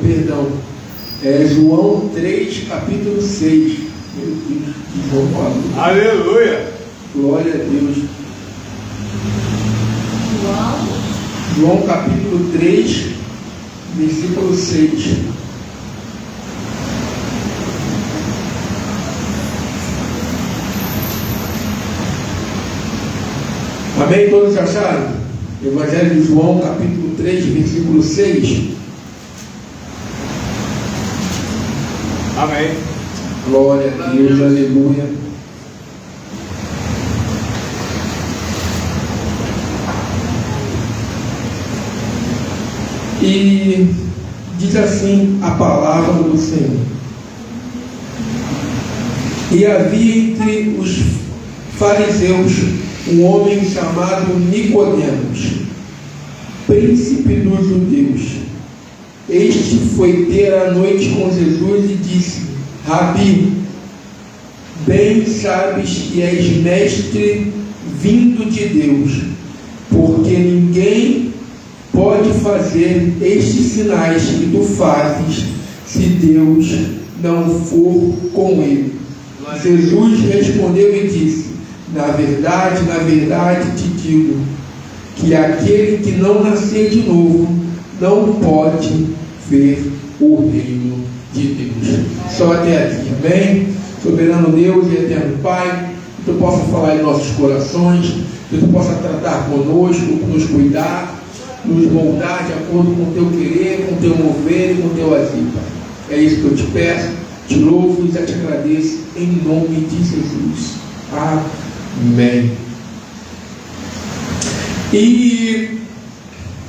perdão. É João 3, capítulo 6. Meu Deus, que João falou. Aleluia! Glória a Deus. João capítulo 3, versículo 6. Amém? Todos acharam? Evangelho de João, capítulo 3, versículo 6. Amém. Glória a Deus, aleluia. E diz assim a palavra do Senhor: e havia entre os fariseus um homem chamado Nicodemos, príncipe dos judeus. Este foi ter a noite com Jesus e disse: Rabi, bem sabes que és mestre vindo de Deus, porque ninguém pode fazer estes sinais que tu fazes se Deus não for com ele. Jesus respondeu e disse: na verdade te digo, que aquele que não nascer de novo não pode ver o reino de Deus. Só até aqui, amém? Soberano Deus e eterno Pai, que tu possa falar em nossos corações, que tu possa tratar conosco, nos cuidar, nos moldar de acordo com o teu querer, com o teu mover e com o teu agir, Pai. É isso que eu te peço, te louvo e já te agradeço, em nome de Jesus. Amém. E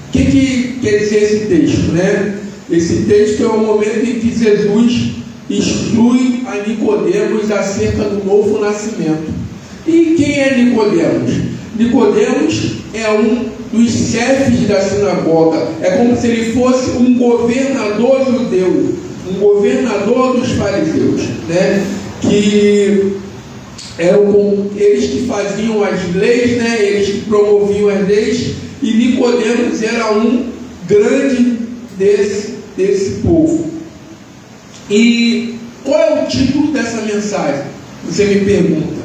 o que quer dizer esse texto, né? Esse texto é o momento em que Jesus instrui a Nicodemos acerca do novo nascimento. E quem é Nicodemos? Nicodemos é um dos chefes da sinagoga. É como se ele fosse um governador judeu, um governador dos fariseus, né? Que eram eles que faziam as leis, né? Eles que promoviam as leis, e Nicodemos era um grande desse povo. E qual é o título dessa mensagem? Você me pergunta,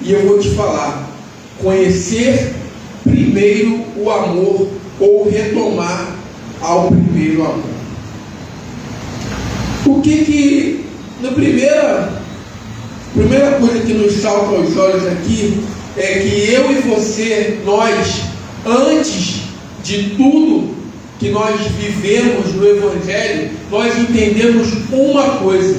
e eu vou te falar: conhecer primeiro o amor, ou retomar ao primeiro amor. O que na primeira coisa que nos salta aos olhos aqui é que eu e você, nós, antes de tudo que nós vivemos no Evangelho, nós entendemos uma coisa.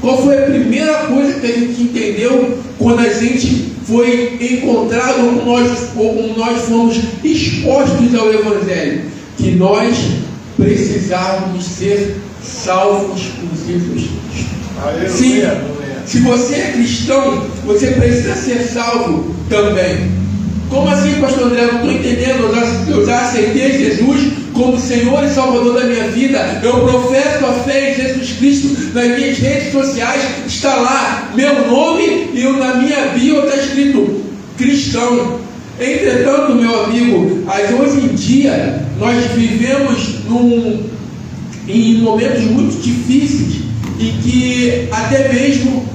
Qual foi a primeira coisa que a gente entendeu quando a gente foi encontrado, como nós fomos expostos ao Evangelho? Que nós precisávamos ser salvos por Jesus Cristo. Sim, se você é cristão, você precisa ser salvo também. Como assim, pastor André? Eu não estou entendendo. Eu já aceitei Jesus como Senhor e Salvador da minha vida. Eu professo a fé em Jesus Cristo nas minhas redes sociais. Está lá meu nome e na minha bio está escrito cristão. Entretanto, meu amigo, hoje em dia nós vivemos em momentos muito difíceis, em que até mesmo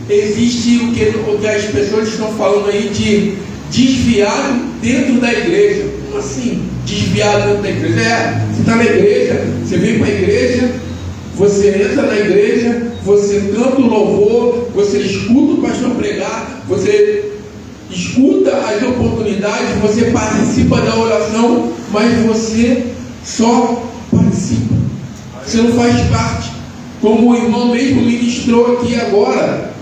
existe o que as pessoas estão falando aí de desviado dentro da igreja. Como assim, desviado dentro da igreja? Você está na igreja, você vem para a igreja, você entra na igreja, você canta o louvor, você escuta o pastor pregar, você escuta as oportunidades, você participa da oração, mas você só participa. Você não faz parte. Como o irmão mesmo ministrou aqui agora,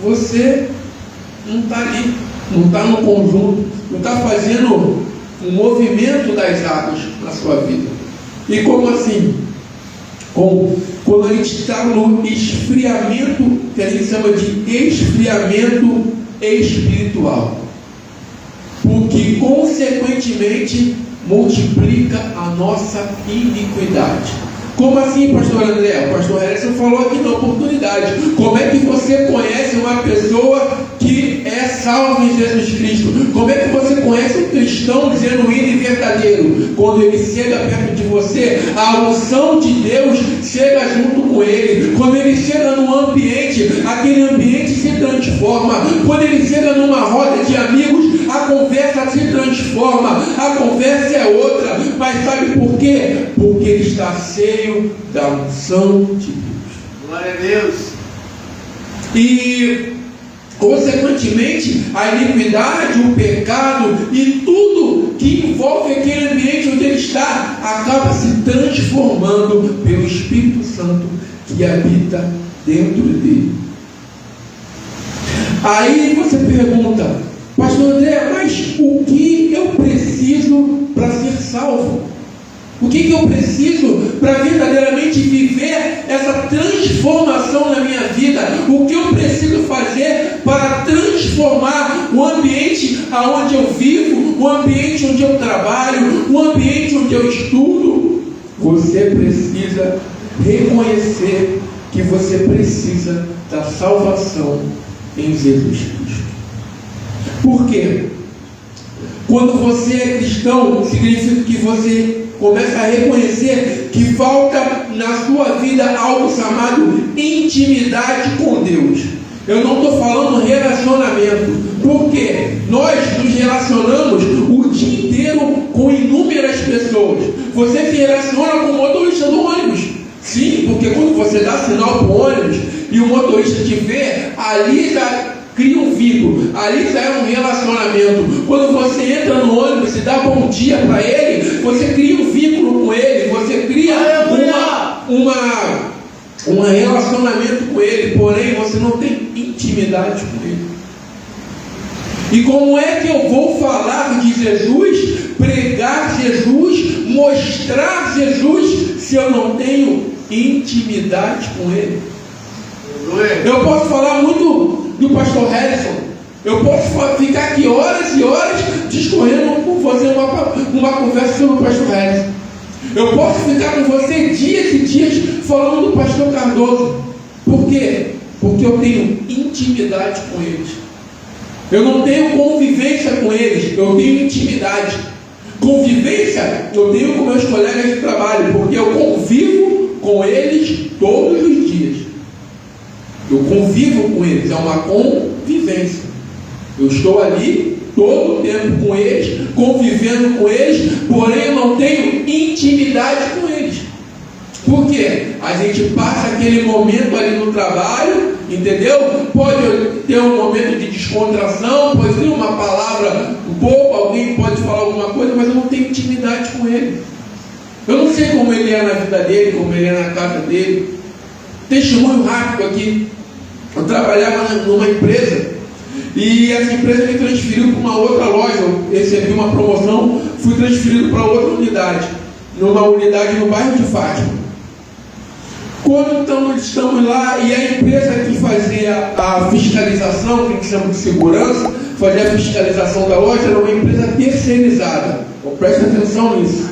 você não está ali, não está no conjunto, não está fazendo um movimento das águas na sua vida. E como assim? Quando a gente está no esfriamento, que a gente chama de esfriamento espiritual, porque consequentemente multiplica a nossa iniquidade. Como assim, pastor André? O pastor Harrison falou aqui na oportunidade. Como é que você conhece uma pessoa que é salva em Jesus Cristo? Como é que você conhece um cristão genuíno e verdadeiro? Quando ele chega perto de você, a unção de Deus chega junto com ele. Quando ele chega num ambiente, aquele ambiente se transforma. Quando ele chega numa roda de amigos, a conversa se transforma. A conversa é outra. Mas sabe por quê? Porque ele está cheio da unção de Deus. Glória a Deus. E consequentemente a iniquidade, o pecado e tudo que envolve aquele ambiente onde ele está acaba se transformando pelo Espírito Santo que habita dentro dele. Aí você pergunta, pastor André, mas o que eu preciso para ser salvo? O que eu preciso para verdadeiramente viver essa transformação na minha vida? O que eu preciso fazer para transformar o ambiente onde eu vivo, o ambiente onde eu trabalho, o ambiente onde eu estudo? Você precisa reconhecer que você precisa da salvação em Jesus Cristo. Por quê? Quando você é cristão, significa que você começa a reconhecer que falta na sua vida algo chamado intimidade com Deus. Eu não estou falando relacionamento, porque nós nos relacionamos o dia inteiro com inúmeras pessoas. Você se relaciona com o motorista do ônibus. Sim, porque quando você dá sinal para o ônibus e o motorista te vê, ali já cria um vínculo, ali já é um relacionamento. Quando você entra no ônibus e dá bom dia para ele, você cria um vínculo com ele, você cria um relacionamento com ele, porém você não tem intimidade com ele. E como é que eu vou falar de Jesus, pregar Jesus, mostrar Jesus, se eu não tenho intimidade com ele? Eu posso falar muito do pastor Harrison, eu posso ficar aqui horas e horas discorrendo com você uma conversa sobre o pastor Harrison. Eu posso ficar com você dias e dias falando do pastor Cardoso. Por quê? Porque eu tenho intimidade com eles. Eu não tenho convivência com eles, eu tenho intimidade. Convivência eu tenho com meus colegas de trabalho, porque eu convivo com eles todos os dias. Eu convivo com eles, é uma convivência. Eu estou ali todo o tempo com eles, convivendo com eles, porém eu não tenho intimidade com eles. Por quê? A gente passa aquele momento ali no trabalho, entendeu? Pode ter um momento de descontração, pode ter uma palavra um pouco, alguém pode falar alguma coisa, mas eu não tenho intimidade com ele. Eu não sei como ele é na vida dele, como ele é na casa dele. Testemunho rápido aqui. Eu trabalhava numa empresa e essa empresa me transferiu para uma outra loja. Eu recebi uma promoção, fui transferido para outra unidade, numa unidade no bairro de Fátima. Quando estamos lá, e a empresa que fazia a fiscalização, que a gente chama de segurança, fazia a fiscalização da loja, era uma empresa terceirizada. Então, presta atenção nisso.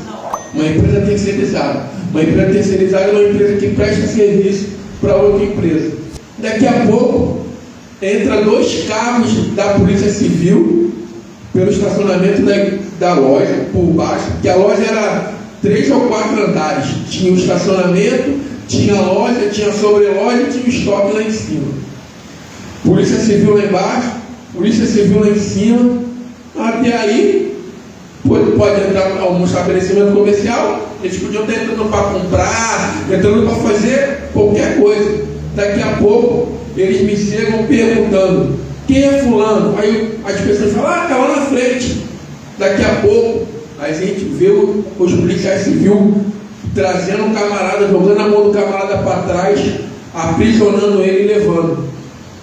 Uma empresa terceirizada. Uma empresa terceirizada é uma empresa que presta serviço para outra empresa. Daqui a pouco, entra 2 carros da Polícia Civil pelo estacionamento da loja, por baixo, porque a loja era 3 ou 4 andares. Tinha o estacionamento, tinha a loja, tinha a sobreloja e tinha o estoque lá em cima. Polícia Civil lá embaixo, Polícia Civil lá em cima. Até aí, pode entrar a um estabelecimento comercial, eles podiam estar entrando para comprar, entrando para fazer qualquer coisa. Daqui a pouco, eles me chegam perguntando, quem é fulano? Aí as pessoas falam, está lá na frente. Daqui a pouco, a gente vê os policiais civis trazendo um camarada, jogando a mão do camarada para trás, aprisionando ele e levando.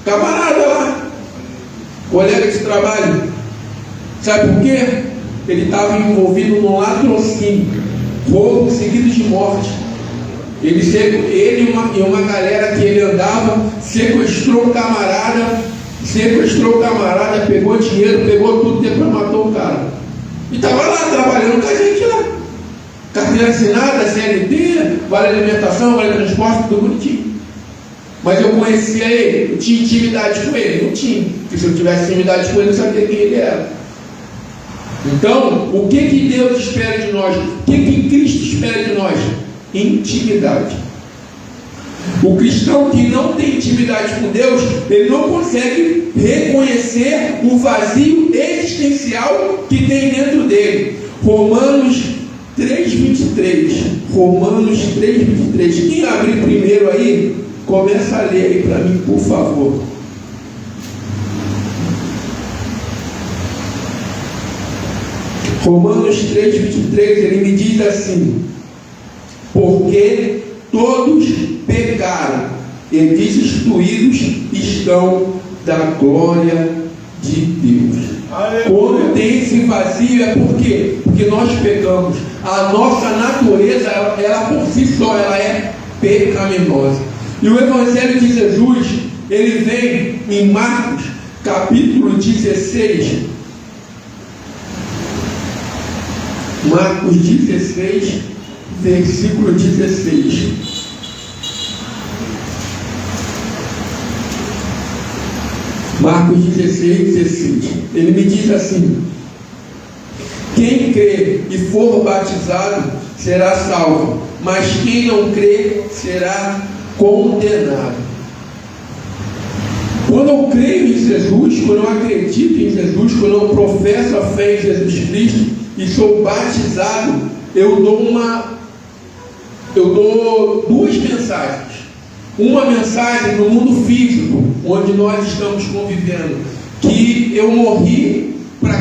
Camarada lá, colega de trabalho. Sabe por quê? Ele estava envolvido num latrocínio, roubo seguido de morte. Ele e uma galera que ele andava, sequestrou o camarada, pegou dinheiro, pegou tudo, depois matou o cara. E estava lá trabalhando com a gente lá. Carteira assinada, CLT, vale alimentação, vale transporte, tudo bonitinho. Mas eu conhecia ele, eu tinha intimidade com ele? Não tinha. Porque se eu tivesse intimidade com ele, eu sabia quem ele era. Então, o que Deus espera de nós? O que Cristo espera de nós? Intimidade. O cristão que não tem intimidade com Deus, ele não consegue reconhecer o vazio existencial que tem dentro dele. Romanos 3,23. Romanos 3,23. Quem abrir primeiro aí, começa a ler aí para mim, por favor. Romanos 3,23, ele me diz assim: porque todos pecaram e destituídos estão da glória de Deus. Quando tem esse vazio é por quê? Porque nós pecamos. A nossa natureza, ela por si só, ela é pecaminosa. E o Evangelho de Jesus, ele vem em Marcos, capítulo 16. Marcos 16, versículo 16. Marcos 16, 16. Ele me diz assim: quem crê e for batizado será salvo, mas quem não crê será condenado. Quando eu creio em Jesus, quando eu acredito em Jesus, quando eu professo a fé em Jesus Cristo e sou batizado, eu dou duas mensagens. Uma mensagem no mundo físico, onde nós estamos convivendo, que eu morri para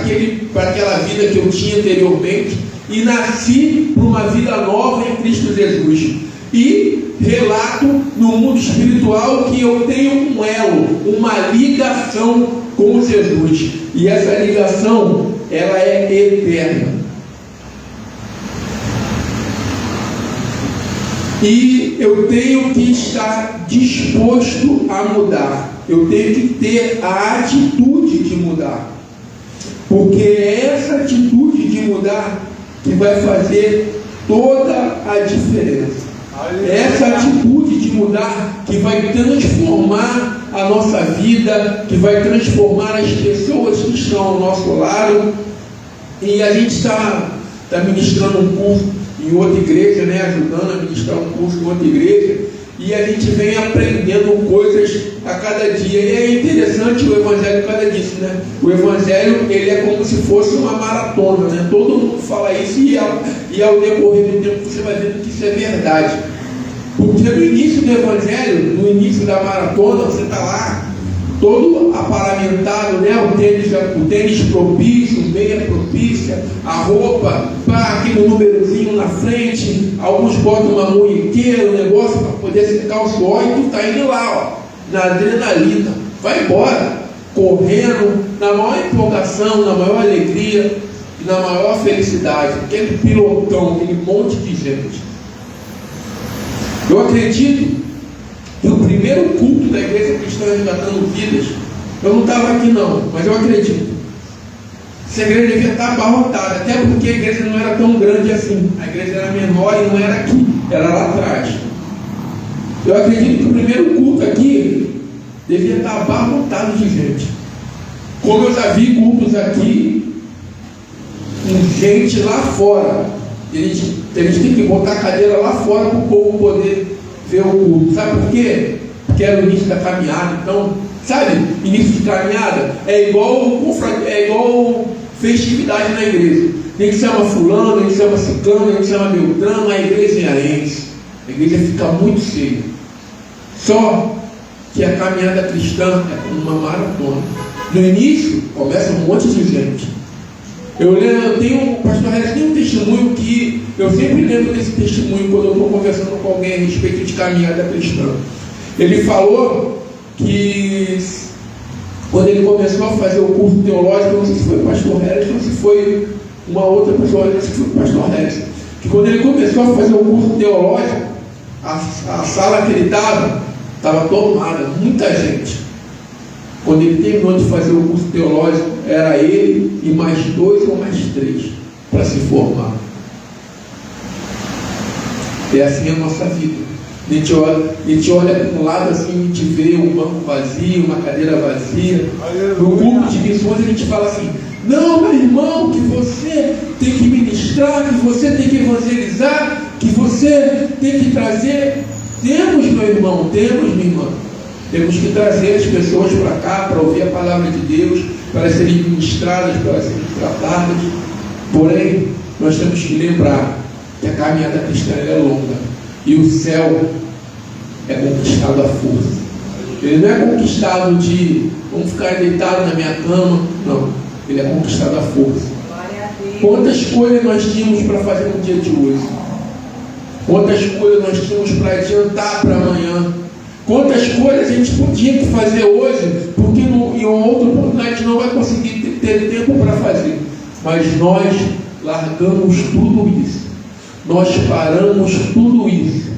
aquela vida que eu tinha anteriormente e nasci para uma vida nova em Cristo Jesus. E relato no mundo espiritual que eu tenho um elo, uma ligação com Jesus. E essa ligação, ela é eterna. E eu tenho que estar disposto a mudar. Eu tenho que ter a atitude de mudar. Porque é essa atitude de mudar que vai fazer toda a diferença. Essa atitude de mudar que vai transformar a nossa vida, que vai transformar as pessoas que estão ao nosso lado. E a gente está ministrando um curso em outra igreja, né, ajudando a ministrar um curso em outra igreja, e a gente vem aprendendo coisas a cada dia. E é interessante o Evangelho por causa disso, né? O Evangelho, ele é como se fosse uma maratona, né? Todo mundo fala isso e ao decorrer do tempo você vai vendo que isso é verdade. Porque no início do Evangelho, no início da maratona, você está lá todo aparamentado, né? O tênis propício, meia propícia, a roupa, aquele númerozinho na frente, alguns botam uma munhequeira, um negócio para poder secar o suor, e tu está indo lá, ó, na adrenalina, vai embora, correndo, na maior empolgação, na maior alegria e na maior felicidade, aquele pilotão, aquele monte de gente. Eu acredito que o primeiro culto da Igreja Cristã Resgatando Vidas, eu não estava aqui não, mas eu acredito, essa igreja devia estar abarrotada, até porque a igreja não era tão grande assim, a igreja era menor e não era aqui, era lá atrás. Eu acredito que o primeiro culto aqui devia estar abarrotado de gente, como eu já vi cultos aqui com gente lá fora. A gente tem que botar a cadeira lá fora para o povo poder ver o culto. Sabe por quê? Porque era o início da caminhada. Então, sabe, início de caminhada é igual festividade na igreja. Nem que chama fulano, nem que chama ciclano, nem que chama beltrano, a igreja é esse. A igreja fica muito cheia. Só que a caminhada cristã é como uma maratona. No início, começa um monte de gente. Eu tenho, o pastor Harris tem um testemunho que eu sempre lembro desse testemunho quando eu estou conversando com alguém a respeito de caminhada cristã. Ele falou que quando ele começou a fazer o curso teológico, não sei se foi o pastor Harris ou se foi uma outra pessoa, não sei se foi o pastor Harris, que quando ele começou a fazer o curso teológico, a sala que ele estava tomada, muita gente. Quando ele terminou de fazer o curso teológico, era ele e mais 2 ou mais 3 para se formar. É assim a nossa vida. A gente olha para um lado assim, a gente vê um banco vazio, uma cadeira vazia. No grupo de missões a gente fala assim: não, meu irmão, que você tem que ministrar, que você tem que evangelizar, que você tem que trazer. Temos, meu irmão, temos, minha irmã. Temos que trazer as pessoas para cá, para ouvir a palavra de Deus, para elas serem ministradas, para elas serem tratadas. Porém, nós temos que lembrar que a caminhada cristã é longa. E o céu é conquistado à força. Ele não é conquistado de vamos ficar deitado na minha cama. Não. Ele é conquistado à força. Quantas coisas nós tínhamos para fazer no dia de hoje? Quantas coisas nós tínhamos para adiantar para amanhã? Quantas coisas a gente podia fazer hoje, porque em outra oportunidade a gente não vai conseguir ter tempo para fazer. Mas nós largamos tudo isso. Nós paramos tudo isso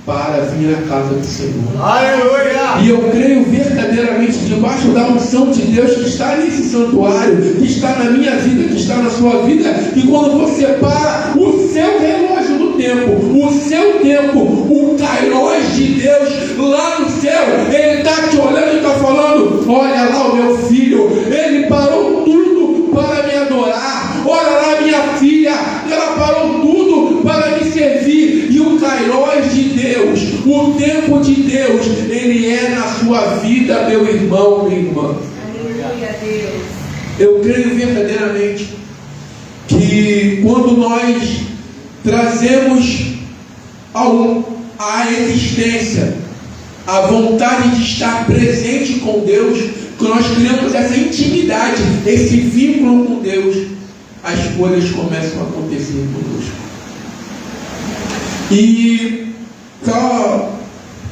para vir à casa do Senhor. Aleluia! E eu creio verdadeiramente, debaixo da unção de Deus que está nesse santuário, que está na minha vida, que está na sua vida, que quando você para, o seu relógio do tempo, o seu tempo, o Kairos de Deus lá no céu, Ele está te olhando e está falando: olha lá o meu filho, ele parou tudo para me adorar. Olha lá minha filha, ela parou tudo para me servir. E o Kairos de Deus, o tempo de Deus, ele é na sua vida, meu irmão, minha irmã. Aleluia, Deus. Eu creio verdadeiramente que quando nós trazemos à existência a vontade de estar presente com Deus, que nós criamos essa intimidade, esse vínculo com Deus, as coisas começam a acontecer conosco. E só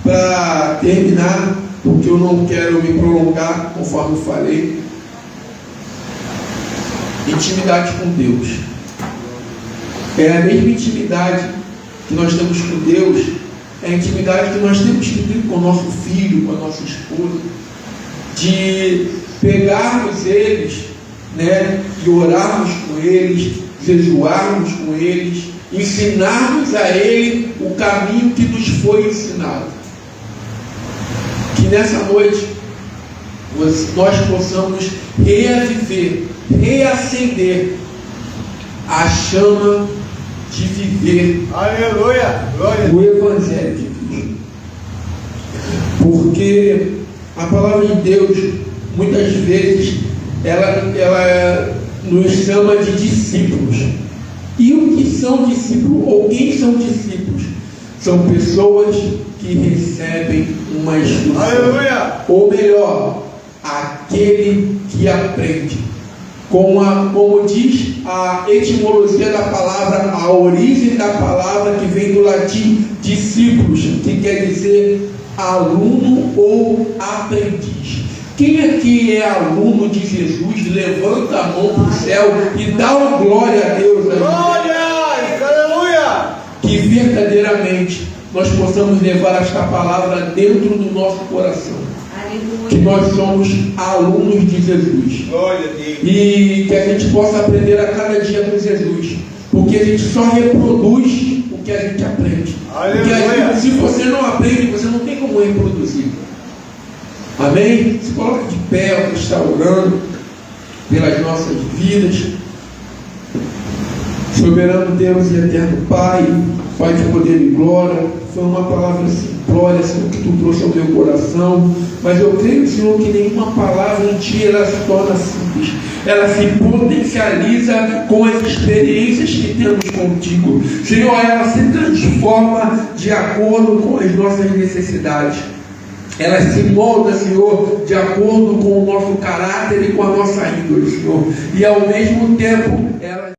para terminar, porque eu não quero me prolongar, conforme eu falei, intimidade com Deus é a mesma intimidade que nós temos com Deus, é a intimidade que nós temos que ter com o nosso filho, com a nossa esposa, de pegarmos eles, né, e orarmos com eles, jejuarmos com eles, ensinarmos a ele o caminho que nos foi ensinado. Que nessa noite nós possamos reaviver, reacender a chama de viver, aleluia, glória, o Evangelho de Cristo. Porque a palavra de Deus, muitas vezes, ela nos chama de discípulos. E o que são discípulos, ou quem são discípulos? São pessoas que recebem uma instrução. Aleluia! Ou melhor, aquele que aprende. Como diz a etimologia da palavra, a origem da palavra que vem do latim discípulos, que quer dizer aluno ou aprendiz. Quem aqui é aluno de Jesus, levanta a mão para o céu e dá uma glória a Deus. Glória! Aleluia! Que verdadeiramente nós possamos levar esta palavra dentro do nosso coração. Aleluia. Que nós somos alunos de Jesus. Glória a Deus. E que a gente possa aprender a cada dia com Jesus. Porque a gente só reproduz o que a gente aprende. Porque se você não aprende, você não tem como reproduzir. Amém? Se coloque de pé, está orando pelas nossas vidas. Soberano Deus e eterno Pai, Pai de poder e glória, foi uma palavra simplória, Senhor, que Tu trouxe ao meu coração, mas eu creio, Senhor, que nenhuma palavra em Ti ela se torna simples, ela se potencializa com as experiências que temos contigo. Senhor, ela se transforma de acordo com as nossas necessidades. Ela se molda, Senhor, de acordo com o nosso caráter e com a nossa índole, Senhor. E ao mesmo tempo, ela